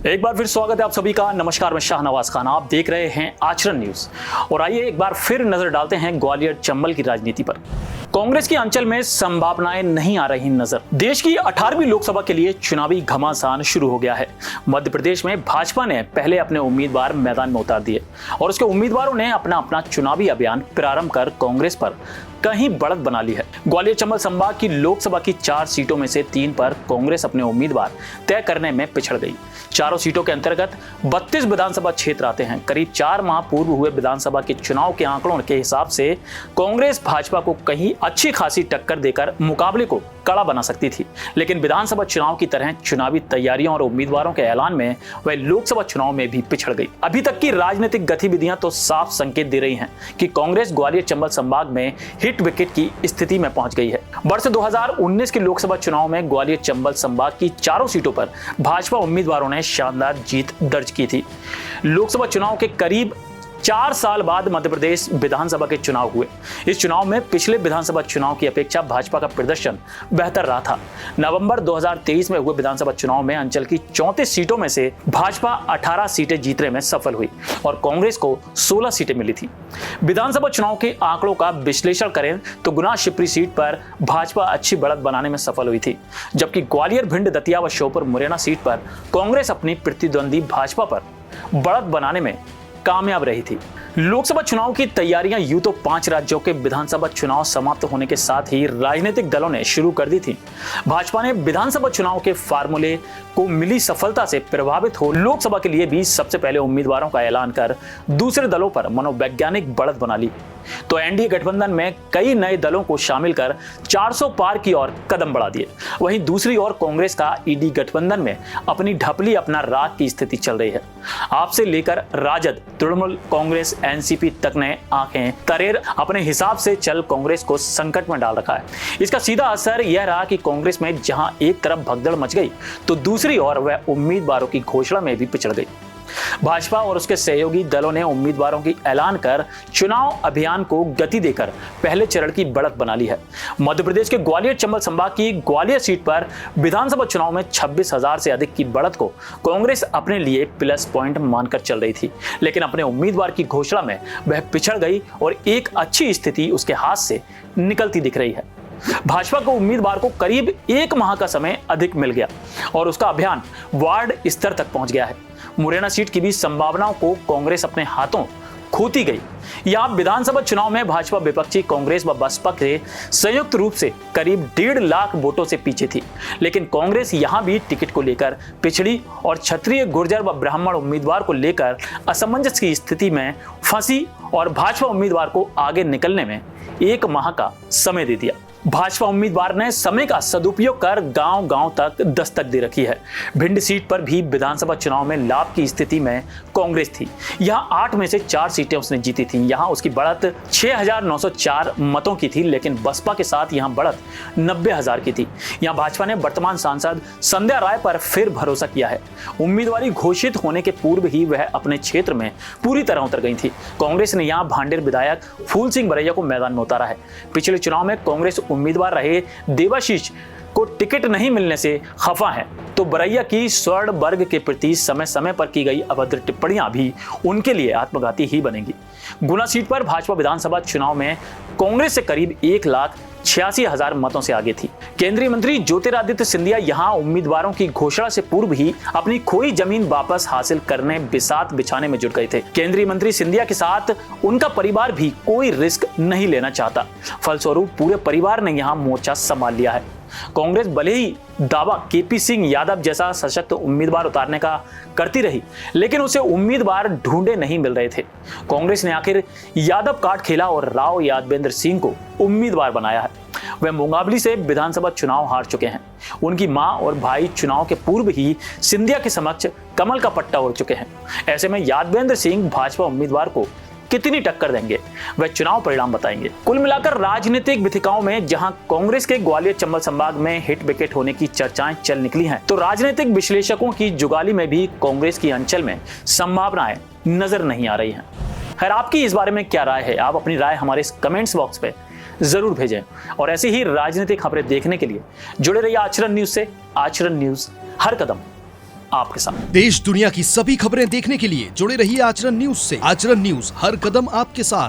एक बार फिर स्वागत है आप सभी का। नमस्कार, मैं शाहनवाज खान, आप देख रहे हैं आचरण न्यूज। और आइए एक बार फिर नजर डालते हैं ग्वालियर चंबल की राजनीति पर। कांग्रेस की अंचल में संभावनाएं नहीं आ रही नजर। देश की 18वीं लोकसभा के लिए चुनावी घमासान शुरू हो गया है। मध्य प्रदेश में भाजपा ने पहले अपने उम्मीदवार मैदान में उतार दिए और उसके उम्मीदवारों ने अपना चुनावी अभियान प्रारंभ कर कांग्रेस पर कहीं बढ़त बना ली है। ग्वालियर चंबल संभाग की लोकसभा की 4 सीटों में से 3 पर कांग्रेस अपने उम्मीदवार तय करने में पिछड़ गई। चारों सीटों के अंतर्गत 32 विधानसभा क्षेत्र आते हैं। करीब 4 माह पूर्व हुए विधानसभा के चुनाव के आंकड़ों के हिसाब से कांग्रेस भाजपा को कहीं अच्छी खासी टक्कर देकर मुकाबले को कड़ा बना सकती थी, लेकिन विधानसभा चुनाव की तरह चुनावी तैयारियों और उम्मीदवारों के ऐलान में वह लोकसभा चुनाव में भी पिछड़ गई। अभी तक की राजनीतिक गतिविधियां तो साफ संकेत दे रही हैं कि कांग्रेस ग्वालियर चंबल संभाग में हिट विकेट की स्थिति में पहुंच गई है। वर्ष 2019 के लोकसभा चुनाव में ग्वालियर चंबल संभाग की चारों सीटों पर भाजपा उम्मीदवारों ने शानदार जीत दर्ज की थी। लोकसभा चुनाव के करीब 4 साल बाद मध्य प्रदेश विधानसभा के चुनाव हुए। इस चुनाव में पिछले विधानसभा चुनाव की अपेक्षा भाजपा का प्रदर्शन बेहतर रहा था। नवंबर 2023 में हुए विधानसभा चुनाव में अंचल की 34 सीटों में से भाजपा 18 सीटें जीतने में सफल हुई और कांग्रेस को 16 सीटें मिली थी। विधानसभा चुनाव के आंकड़ों का विश्लेषण करें तो गुना शिवपुरी सीट पर भाजपा अच्छी बढ़त बनाने में सफल हुई थी, जबकि ग्वालियर, भिंड, दतिया व श्योपुर मुरैना सीट पर कांग्रेस अपनी प्रतिद्वंदी भाजपा पर बढ़त बनाने में कामयाब रही थी। लोकसभा चुनाव की तैयारियां यूं तो 5 राज्यों के विधानसभा चुनाव समाप्त होने के साथ ही राजनीतिक दलों ने शुरू कर दी थी। भाजपा ने विधानसभा चुनाव के फार्मूले को मिली सफलता से प्रभावित हो लोकसभा के लिए भी सबसे पहले उम्मीदवारों का ऐलान कर दूसरे दलों पर मनोवैज्ञानिक बढ़त बना ली। तो एनडीए गठबंधन में कई नए दलों को शामिल कर 400 पार की ओर कदम बढ़ा दिए। वहीं दूसरी ओर कांग्रेस का ईडी गठबंधन में अपनी ढपली अपना राग की स्थिति चल रही है। आपसे लेकर राजद, तृणमूल कांग्रेस, एनसीपी तक ने आंखें तरेर अपने हिसाब से चल कांग्रेस को संकट में डाल रखा है। इसका सीधा असर यह रहा कि कांग्रेस में जहां एक तरफ भगदड़ मच गई तो दूसरी ओर वह उम्मीदवारों की घोषणा में भी पिछड़ गई। भाजपा और उसके सहयोगी दलों ने उम्मीदवारों की ऐलान कर चुनाव अभियान को गति देकर पहले चरण की बढ़त बना ली है। मध्य प्रदेश के ग्वालियर चंबल संभाग की ग्वालियर सीट पर विधानसभा चुनाव में 26,000 से अधिक की बढ़त को कांग्रेस अपने लिए प्लस पॉइंट मानकर चल रही थी, लेकिन अपने उम्मीदवार की घोषणा में वह पिछड़ गई और एक अच्छी स्थिति उसके हाथ से निकलती दिख रही है। भाजपा को उम्मीदवार को करीब 1 माह का समय अधिक मिल गया और उसका अभियान वार्ड स्तर तक पहुंच गया है। मुरैना सीट की भी संभावनाओं को कांग्रेस अपने हाथों खोती गई। यहां विधानसभा चुनाव में भाजपा विपक्षी कांग्रेस व बसपा के संयुक्त रूप से करीब 1.5 लाख वोटों से पीछे थी, लेकिन कांग्रेस यहां भी टिकट को लेकर पिछड़ी और क्षत्रिय, गुर्जर व ब्राह्मण उम्मीदवार को लेकर असमंजस की स्थिति में फंसी और भाजपा उम्मीदवार को आगे निकलने में 1 माह का समय दे दिया। भाजपा उम्मीदवार ने समय का सदुपयोग कर गांव-गांव तक दस्तक दे रखी है। भिंड सीट पर भी विधानसभा चुनाव में लाभ की स्थिति में कांग्रेस थी। यहां 8 में से 4 सीटें उसने जीती थी। यहां उसकी बढ़त 6,904 मतों की थी, लेकिन बसपा के साथ यहां बढ़त 90,000 की थी। यहां भाजपा ने वर्तमान सांसद संध्या राय पर फिर भरोसा किया है। उम्मीदवारी घोषित होने के पूर्व ही वह अपने क्षेत्र में पूरी तरह उतर गई थी। कांग्रेस ने यहां भांडेर विधायक फूल सिंह बरैया को मैदान में उतारा है। पिछले चुनाव में कांग्रेस उम्मीदवार रहे देवाशीष को टिकट नहीं मिलने से खफा है, तो बरैया की स्वर्ण वर्ग के प्रति समय समय पर की गई अभद्र टिप्पणियां भी उनके लिए आत्मघाती ही बनेंगी। गुना सीट पर भाजपा विधानसभा चुनाव में कांग्रेस से करीब 1,86,000 मतों से आगे थी। केंद्रीय मंत्री ज्योतिरादित्य सिंधिया यहां उम्मीदवारों की घोषणा से पूर्व ही अपनी खोई जमीन वापस हासिल करने बिसात बिछाने में जुट गए थे। केंद्रीय मंत्री सिंधिया के साथ उनका परिवार भी कोई रिस्क नहीं लेना चाहता। फलस्वरूप पूरे परिवार ने यहां मोर्चा संभाल लिया है। कांग्रेस भले ही दावा केपी सिंह यादव जैसा सशक्त उम्मीदवार उतारने का करती रही, लेकिन उसे उम्मीदवार ढूंढे नहीं मिल रहे थे। कांग्रेस ने आखिर यादव कार्ड खेला और राव यादवेंद्र सिंह को उम्मीदवार बनाया है। वह मुंगावली से विधानसभा चुनाव हार चुके हैं। उनकी मां और भाई चुनाव के पूर्व ही सिंधिया के समक्ष कमल का पट्टा ओढ़ चुके हैं। ऐसे में यादवेंद्र सिंह भाजपा उम्मीदवार को कितनी टक्कर देंगे, वह चुनाव परिणाम बताएंगे। कुल मिलाकर राजनीतिक विथिकाओं में जहां कांग्रेस के ग्वालियर चंबल संभाग में हिट विकेट होने की चर्चाएं चल निकली हैं, तो राजनीतिक विश्लेषकों की जुगाली में भी कांग्रेस की अंचल में संभावनाएं नजर नहीं आ रही हैं। खैर, आपकी इस बारे में क्या राय है? आप अपनी राय हमारे इस कमेंट्स बॉक्स पे जरूर भेजें और ऐसी ही राजनीतिक खबरें देखने के लिए जुड़े रहिए आचरण न्यूज से। आचरण न्यूज, हर कदम आपके साथ। देश दुनिया की सभी खबरें देखने के लिए जुड़े रहिए आचरण न्यूज से। आचरण न्यूज, हर कदम आपके साथ।